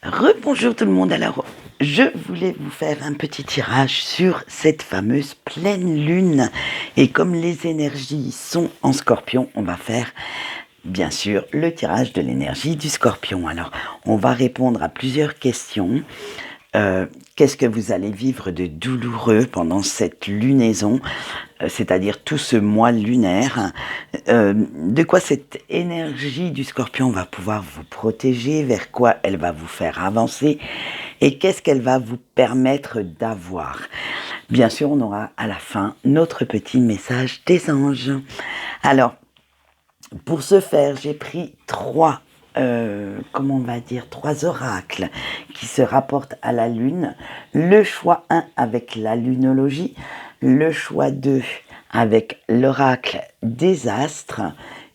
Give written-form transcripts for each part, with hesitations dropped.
Rebonjour tout le monde. Alors, je voulais vous faire un petit tirage sur cette fameuse pleine lune. Et comme les énergies sont en scorpion, on va faire bien sûr le tirage de l'énergie du scorpion. Alors, on va répondre à plusieurs questions. Qu'est-ce que vous allez vivre de douloureux pendant cette lunaison, c'est-à-dire tout ce mois lunaire? De quoi cette énergie du scorpion va pouvoir vous protéger, vers quoi elle va vous faire avancer et qu'est-ce qu'elle va vous permettre d'avoir? Bien sûr, on aura à la fin notre petit message des anges. Alors, pour ce faire, j'ai pris trois oracles qui se rapportent à la Lune. Le choix 1 avec la lunologie, le choix 2 avec l'oracle des astres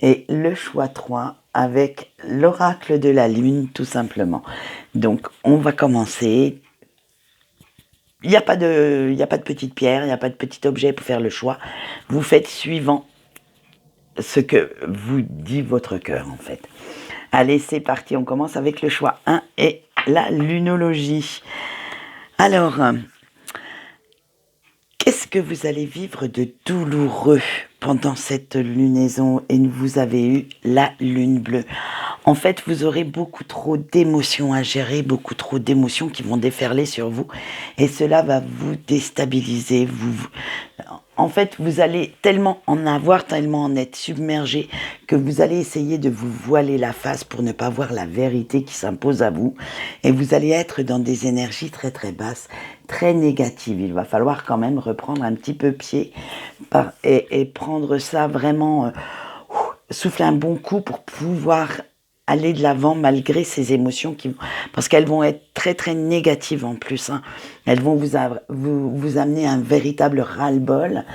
et le choix 3 avec l'oracle de la Lune, tout simplement. Donc, on va commencer. Il n'y a pas de petite pierre, il n'y a pas de petit objet pour faire le choix. Vous faites suivant ce que vous dit votre cœur, en fait. Allez, c'est parti, on commence avec le choix 1 et la lunologie. Alors, qu'est-ce que vous allez vivre de douloureux pendant cette lunaison? Et vous avez eu la lune bleue. En fait, vous aurez beaucoup trop d'émotions à gérer, beaucoup trop d'émotions qui vont déferler sur vous. Et cela va vous déstabiliser. En fait, vous allez tellement en avoir, tellement en être submergé, que vous allez essayer de vous voiler la face pour ne pas voir la vérité qui s'impose à vous. Et vous allez être dans des énergies très très basses, très négatives. Il va falloir quand même reprendre un petit peu pied et prendre ça vraiment, souffler un bon coup pour pouvoir aller de l'avant malgré ces émotions parce qu'elles vont être très très négatives en plus, hein. Elles vont vous amener un véritable ras-le-bol,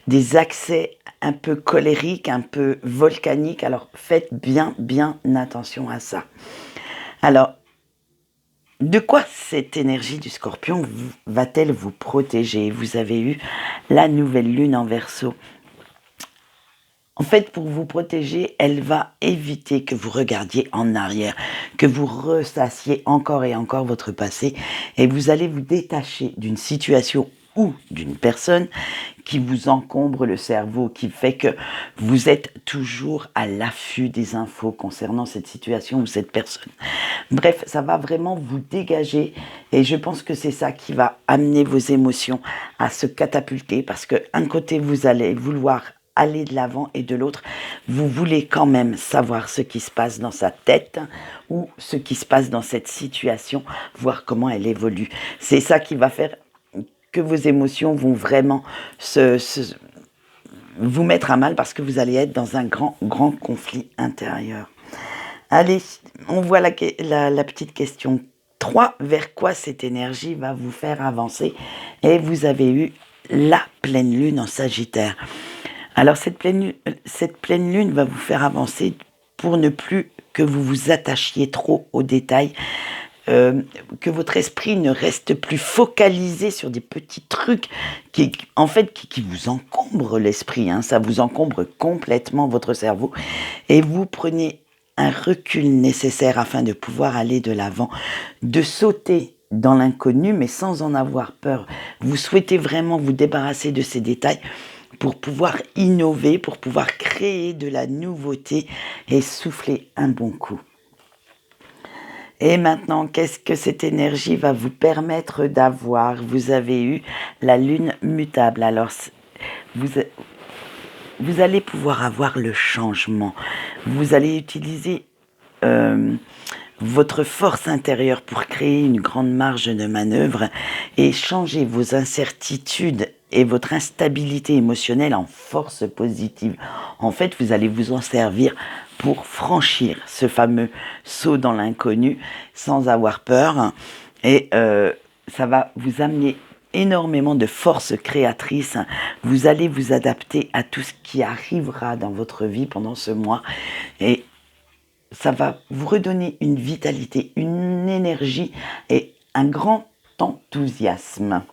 des accès un peu colériques, un peu volcaniques. Alors faites bien attention à ça. Alors, de quoi cette énergie du scorpion va-t-elle vous protéger? Vous avez eu la nouvelle lune en Verseau. En fait, pour vous protéger, elle va éviter que vous regardiez en arrière, que vous ressassiez encore et encore votre passé, et vous allez vous détacher d'une situation ou d'une personne qui vous encombre le cerveau, qui fait que vous êtes toujours à l'affût des infos concernant cette situation ou cette personne. Bref, ça va vraiment vous dégager, et je pense que c'est ça qui va amener vos émotions à se catapulter, parce que un côté, vous allez vouloir aller de l'avant et de l'autre, vous voulez quand même savoir ce qui se passe dans sa tête ou ce qui se passe dans cette situation, voir comment elle évolue. C'est ça qui va faire que vos émotions vont vraiment vous mettre à mal parce que vous allez être dans un grand conflit intérieur. Allez, on voit la petite question 3, vers quoi cette énergie va vous faire avancer? Et vous avez eu la pleine lune en Sagittaire. Alors cette pleine lune va vous faire avancer pour ne plus que vous vous attachiez trop aux détails, que votre esprit ne reste plus focalisé sur des petits trucs qui vous encombrent l'esprit, hein, ça vous encombre complètement votre cerveau, et vous prenez un recul nécessaire afin de pouvoir aller de l'avant, de sauter dans l'inconnu mais sans en avoir peur. Vous souhaitez vraiment vous débarrasser de ces détails pour pouvoir innover, pour pouvoir créer de la nouveauté et souffler un bon coup. Et maintenant, qu'est-ce que cette énergie va vous permettre d'avoir? Vous avez eu la lune mutable. Alors, vous allez pouvoir avoir le changement. Vous allez utiliser votre force intérieure pour créer une grande marge de manœuvre et changer vos incertitudes et votre instabilité émotionnelle en force positive. En fait, vous allez vous en servir pour franchir ce fameux saut dans l'inconnu sans avoir peur. Et ça va vous amener énormément de force créatrice. Vous allez vous adapter à tout ce qui arrivera dans votre vie pendant ce mois. Et ça va vous redonner une vitalité, une énergie et un grand enthousiasme.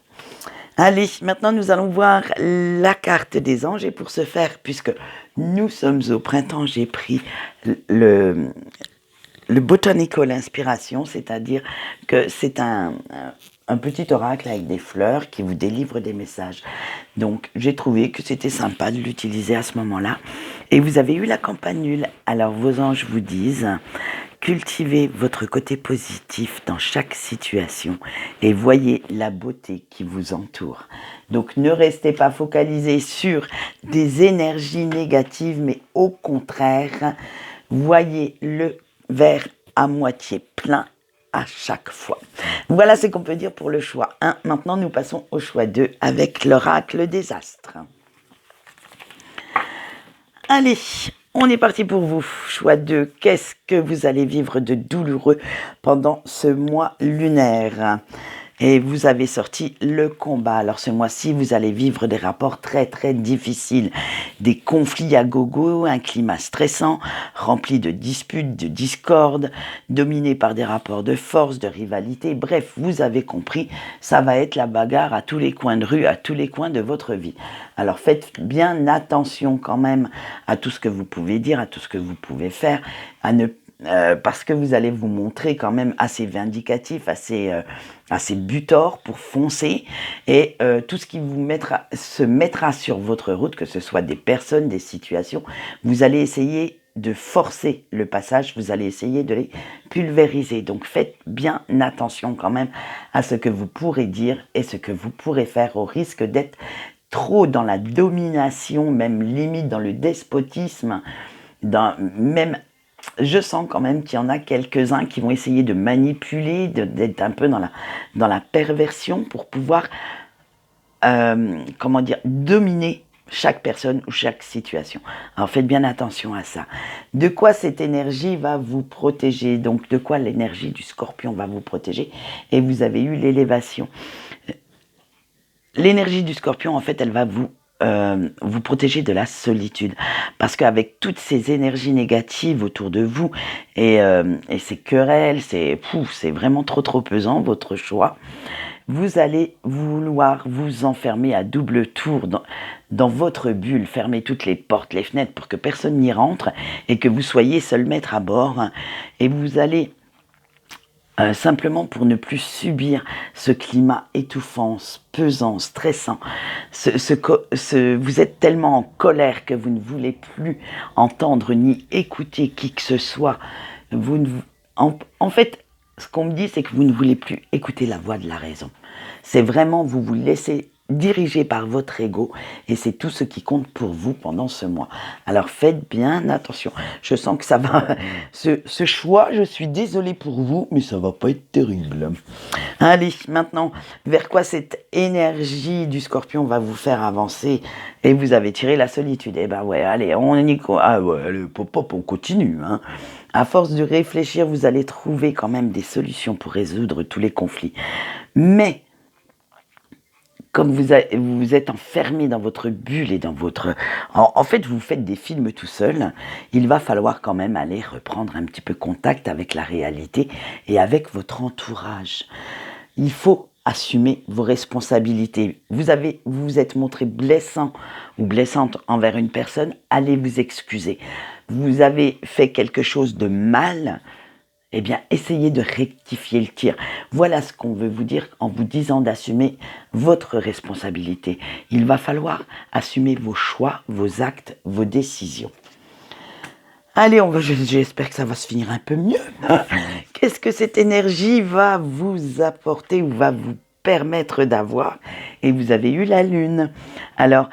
Allez, maintenant nous allons voir la carte des anges, et pour ce faire, puisque nous sommes au printemps, j'ai pris le botanical inspiration, c'est-à-dire que c'est un petit oracle avec des fleurs qui vous délivre des messages. Donc j'ai trouvé que c'était sympa de l'utiliser à ce moment-là. Et vous avez eu la campanule. Alors vos anges vous disent, cultivez votre côté positif dans chaque situation et voyez la beauté qui vous entoure. Donc ne restez pas focalisé sur des énergies négatives, mais au contraire, voyez le verre à moitié plein à chaque fois. Voilà ce qu'on peut dire pour le choix 1. Maintenant, nous passons au choix 2 avec l'oracle des astres. Allez, on est parti pour vous. Choix 2. Qu'est-ce que vous allez vivre de douloureux pendant ce mois lunaire ? Et vous avez sorti le combat. Alors ce mois-ci, vous allez vivre des rapports très très difficiles, des conflits à gogo, un climat stressant, rempli de disputes, de discordes, dominé par des rapports de force, de rivalité. Bref, vous avez compris, ça va être la bagarre à tous les coins de rue, à tous les coins de votre vie. Alors faites bien attention quand même à tout ce que vous pouvez dire, à tout ce que vous pouvez faire, à ne parce que vous allez vous montrer quand même assez vindicatif, assez butor pour foncer, et tout ce qui se mettra sur votre route, que ce soit des personnes, des situations, vous allez essayer de forcer le passage, vous allez essayer de les pulvériser. Donc faites bien attention quand même à ce que vous pourrez dire et ce que vous pourrez faire, au risque d'être trop dans la domination, même limite dans le despotisme, même. Je sens quand même qu'il y en a quelques-uns qui vont essayer de manipuler, d'être un peu dans la perversion pour pouvoir, dominer chaque personne ou chaque situation. Alors faites bien attention à ça. De quoi cette énergie va vous protéger ? Donc de quoi l'énergie du Scorpion va vous protéger ? Et vous avez eu l'élévation. L'énergie du Scorpion, en fait, elle va vous protéger de la solitude, parce qu'avec toutes ces énergies négatives autour de vous et ces querelles, c'est vraiment trop pesant votre choix. Vous allez vouloir vous enfermer à double tour dans votre bulle, fermer toutes les portes, les fenêtres pour que personne n'y rentre et que vous soyez seul maître à bord. Et vous allez simplement pour ne plus subir ce climat étouffant, pesant, stressant. Vous êtes tellement en colère que vous ne voulez plus entendre ni écouter qui que ce soit. En fait, ce qu'on me dit, c'est que vous ne voulez plus écouter la voix de la raison. C'est vraiment, vous vous laissez diriger par votre ego, et c'est tout ce qui compte pour vous pendant ce mois. Alors faites bien attention. Je sens que ça va, ce choix, je suis désolée pour vous, mais ça va pas être terrible. Allez, maintenant, vers quoi cette énergie du Scorpion va vous faire avancer ? Et vous avez tiré la solitude. Eh ben ouais, allez, on continue, hein. À force de réfléchir, vous allez trouver quand même des solutions pour résoudre tous les conflits. Mais comme vous êtes enfermé dans votre bulle et dans votre... En fait, vous faites des films tout seul. Il va falloir quand même aller reprendre un petit peu contact avec la réalité et avec votre entourage. Il faut assumer vos responsabilités. Vous vous êtes montré blessant ou blessante envers une personne, allez vous excuser. Vous avez fait quelque chose de mal, eh bien, essayez de rectifier le tir. Voilà ce qu'on veut vous dire en vous disant d'assumer votre responsabilité. Il va falloir assumer vos choix, vos actes, vos décisions. Allez, j'espère que ça va se finir un peu mieux. Qu'est-ce que cette énergie va vous apporter ou va vous permettre d'avoir ? Et vous avez eu la lune. Alors,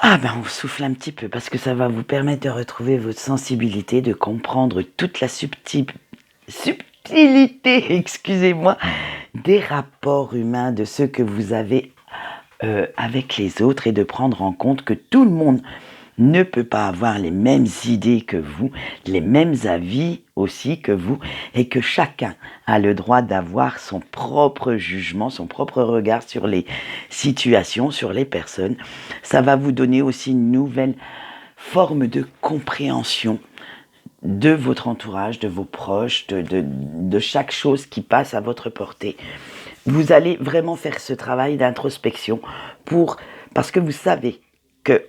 on souffle un petit peu parce que ça va vous permettre de retrouver votre sensibilité, de comprendre toute la subtilité, excusez-moi, des rapports humains, de ce que vous avez avec les autres, et de prendre en compte que tout le monde ne peut pas avoir les mêmes idées que vous, les mêmes avis aussi que vous, et que chacun a le droit d'avoir son propre jugement, son propre regard sur les situations, sur les personnes. Ça va vous donner aussi une nouvelle forme de compréhension de votre entourage, de vos proches, de chaque chose qui passe à votre portée. Vous allez vraiment faire ce travail d'introspection parce que vous savez que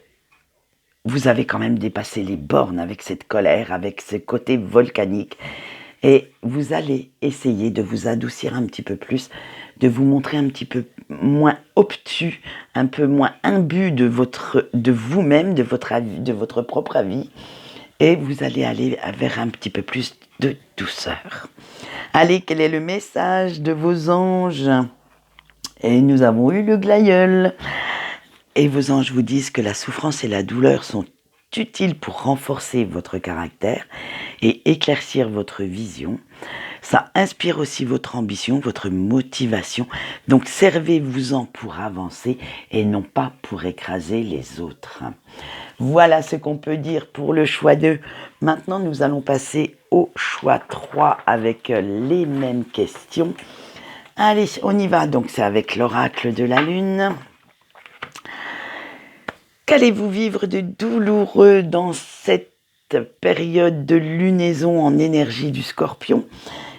vous avez quand même dépassé les bornes avec cette colère, avec ce côté volcanique. Et vous allez essayer de vous adoucir un petit peu plus, de vous montrer un petit peu moins obtus, un peu moins imbu de vous-même, de votre propre avis. Et vous allez aller vers un petit peu plus de douceur. Allez, quel est le message de vos anges? Et nous avons eu le glaïeul. Et vos anges vous disent que la souffrance et la douleur sont utiles pour renforcer votre caractère et éclaircir votre vision. Ça inspire aussi votre ambition, votre motivation. Donc servez-vous-en pour avancer et non pas pour écraser les autres. Voilà ce qu'on peut dire pour le choix 2. Maintenant, nous allons passer au choix 3 avec les mêmes questions. Allez, on y va. Donc c'est avec l'oracle de la lune. Qu'allez-vous vivre de douloureux dans cette période de lunaison en énergie du Scorpion?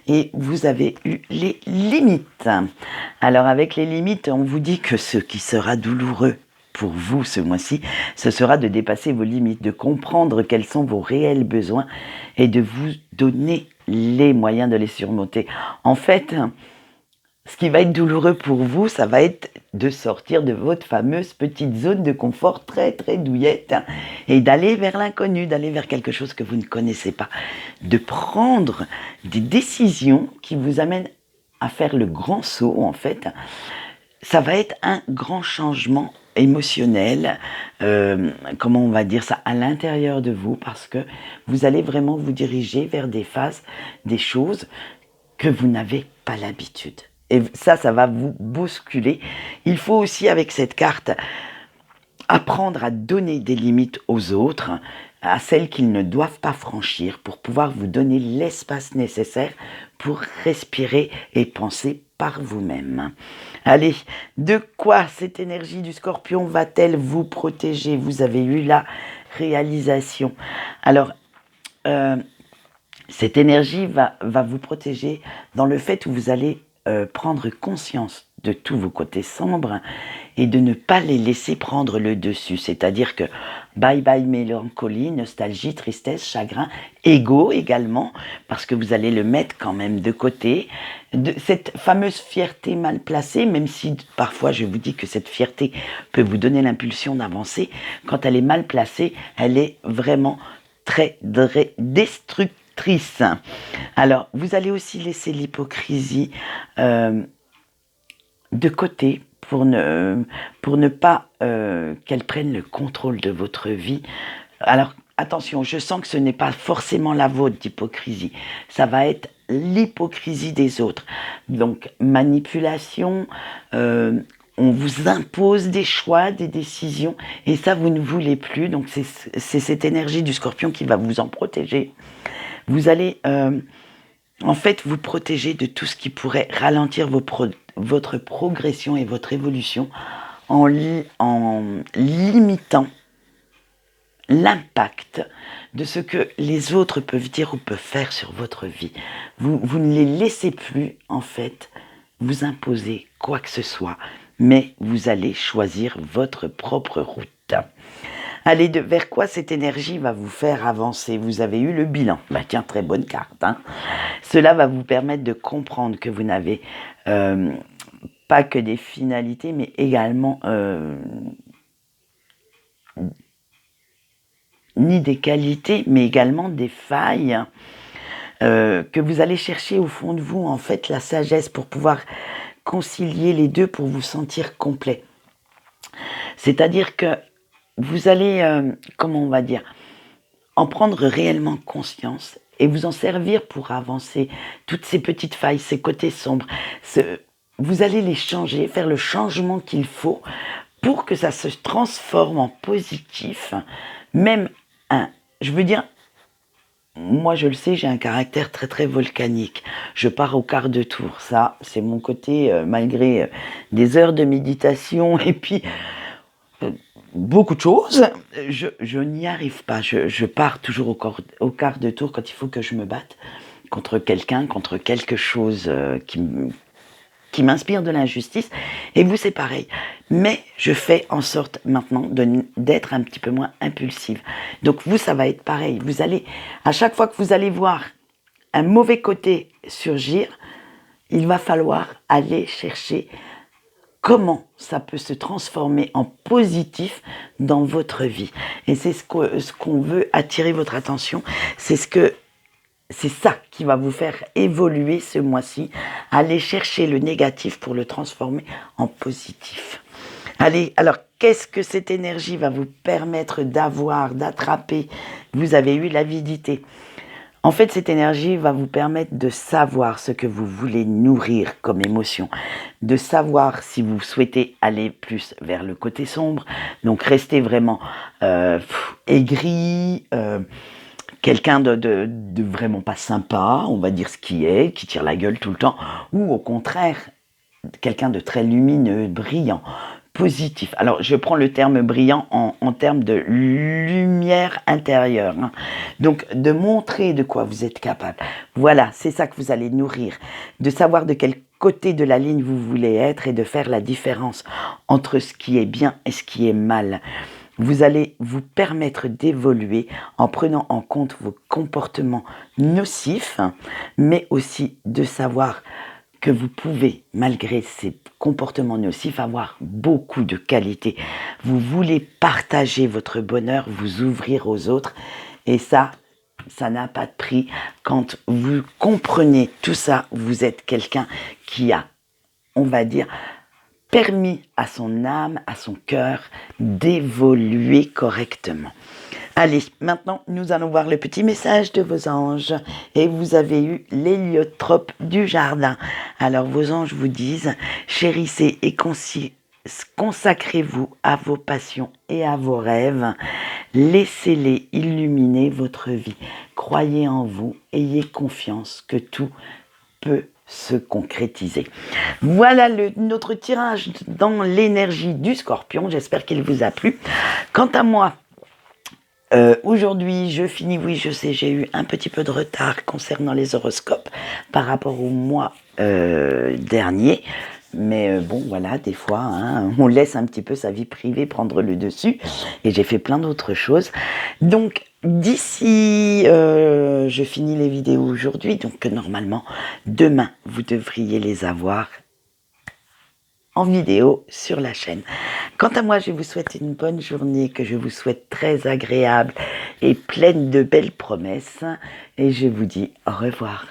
Et vous avez eu les limites. Alors avec les limites, on vous dit que ce qui sera douloureux pour vous ce mois-ci, ce sera de dépasser vos limites, de comprendre quels sont vos réels besoins et de vous donner les moyens de les surmonter. En fait, ce qui va être douloureux pour vous, ça va être de sortir de votre fameuse petite zone de confort très très douillette et d'aller vers l'inconnu, d'aller vers quelque chose que vous ne connaissez pas, de prendre des décisions qui vous amènent à faire le grand saut en fait. Ça va être un grand changement émotionnel, comment on va dire ça, à l'intérieur de vous, parce que vous allez vraiment vous diriger vers des phases, des choses que vous n'avez pas l'habitude. Et ça va vous bousculer. Il faut aussi, avec cette carte, apprendre à donner des limites aux autres, à celles qu'ils ne doivent pas franchir, pour pouvoir vous donner l'espace nécessaire pour respirer et penser par vous-même. Allez, de quoi cette énergie du Scorpion va-t-elle vous protéger? Vous avez eu la réalisation. Alors, cette énergie va vous protéger dans le fait où vous allez prendre conscience de tous vos côtés sombres et de ne pas les laisser prendre le dessus. C'est-à-dire que bye bye mélancolie, nostalgie, tristesse, chagrin, ego également, parce que vous allez le mettre quand même de côté. Cette fameuse fierté mal placée, même si parfois je vous dis que cette fierté peut vous donner l'impulsion d'avancer, quand elle est mal placée, elle est vraiment très destructrice. Alors, vous allez aussi laisser l'hypocrisie de côté pour ne pas qu'elle prenne le contrôle de votre vie. Alors, attention, je sens que ce n'est pas forcément la vôtre d'hypocrisie. Ça va être l'hypocrisie des autres. Donc, manipulation, on vous impose des choix, des décisions, et ça, vous ne voulez plus. Donc, c'est cette énergie du Scorpion qui va vous en protéger. Vous allez, en fait, vous protéger de tout ce qui pourrait ralentir votre progression et votre évolution en limitant l'impact de ce que les autres peuvent dire ou peuvent faire sur votre vie. Vous ne les laissez plus, en fait, vous imposer quoi que ce soit, mais vous allez choisir votre propre route. Allez, vers quoi cette énergie va vous faire avancer? Vous avez eu le bilan. Bah tiens, très bonne carte. Hein. Cela va vous permettre de comprendre que vous n'avez pas que des finalités, mais également ni des qualités, mais également des failles. Que vous allez chercher au fond de vous, en fait, la sagesse pour pouvoir concilier les deux, pour vous sentir complet. C'est-à-dire que vous allez, comment on va dire, en prendre réellement conscience et vous en servir pour avancer. Toutes ces petites failles, ces côtés sombres, vous allez les changer, faire le changement qu'il faut pour que ça se transforme en positif. Même je veux dire, moi je le sais, j'ai un caractère très très volcanique. Je pars au quart de tour. Ça, c'est mon côté, malgré des heures de méditation et puis beaucoup de choses, je n'y arrive pas. Je pars toujours au quart de tour quand il faut que je me batte contre quelqu'un, contre quelque chose qui qui m'inspire de l'injustice. Et vous, c'est pareil. Mais je fais en sorte maintenant d'être un petit peu moins impulsive. Donc vous, ça va être pareil. Vous allez, à chaque fois que vous allez voir un mauvais côté surgir, il va falloir aller chercher comment ça peut se transformer en positif dans votre vie. Et c'est ce qu'on veut attirer votre attention. C'est ça qui va vous faire évoluer ce mois-ci. Aller chercher le négatif pour le transformer en positif. Allez, alors qu'est-ce que cette énergie va vous permettre d'avoir, d'attraper? Vous avez eu l'avidité. En fait, cette énergie va vous permettre de savoir ce que vous voulez nourrir comme émotion, de savoir si vous souhaitez aller plus vers le côté sombre, donc rester vraiment aigri, quelqu'un de vraiment pas sympa, on va dire ce qui est, qui tire la gueule tout le temps, ou au contraire, quelqu'un de très lumineux, brillant, positif. Alors, je prends le terme brillant en termes de lumière intérieure. Hein. Donc, de montrer de quoi vous êtes capable. Voilà, c'est ça que vous allez nourrir. De savoir de quel côté de la ligne vous voulez être et de faire la différence entre ce qui est bien et ce qui est mal. Vous allez vous permettre d'évoluer en prenant en compte vos comportements nocifs, mais aussi de savoir que vous pouvez, malgré ces comportements nocifs, avoir beaucoup de qualités. Vous voulez partager votre bonheur, vous ouvrir aux autres, et ça n'a pas de prix. Quand vous comprenez tout ça, vous êtes quelqu'un qui a, on va dire, permis à son âme, à son cœur d'évoluer correctement. Allez, maintenant, nous allons voir le petit message de vos anges. Et vous avez eu l'héliotrope du jardin. Alors, vos anges vous disent, chérissez et consacrez-vous à vos passions et à vos rêves. Laissez-les illuminer votre vie. Croyez en vous, ayez confiance que tout peut se concrétiser. Voilà notre tirage dans l'énergie du Scorpion. J'espère qu'il vous a plu. Quant à moi, aujourd'hui, je finis, oui, je sais, j'ai eu un petit peu de retard concernant les horoscopes par rapport au mois dernier. Mais bon, voilà, des fois, hein, on laisse un petit peu sa vie privée prendre le dessus. Et j'ai fait plein d'autres choses. Donc, d'ici, je finis les vidéos aujourd'hui. Donc, normalement, demain, vous devriez les avoir en vidéo sur la chaîne. Quant à moi, je vous souhaite une bonne journée, que je vous souhaite très agréable et pleine de belles promesses. Et je vous dis au revoir.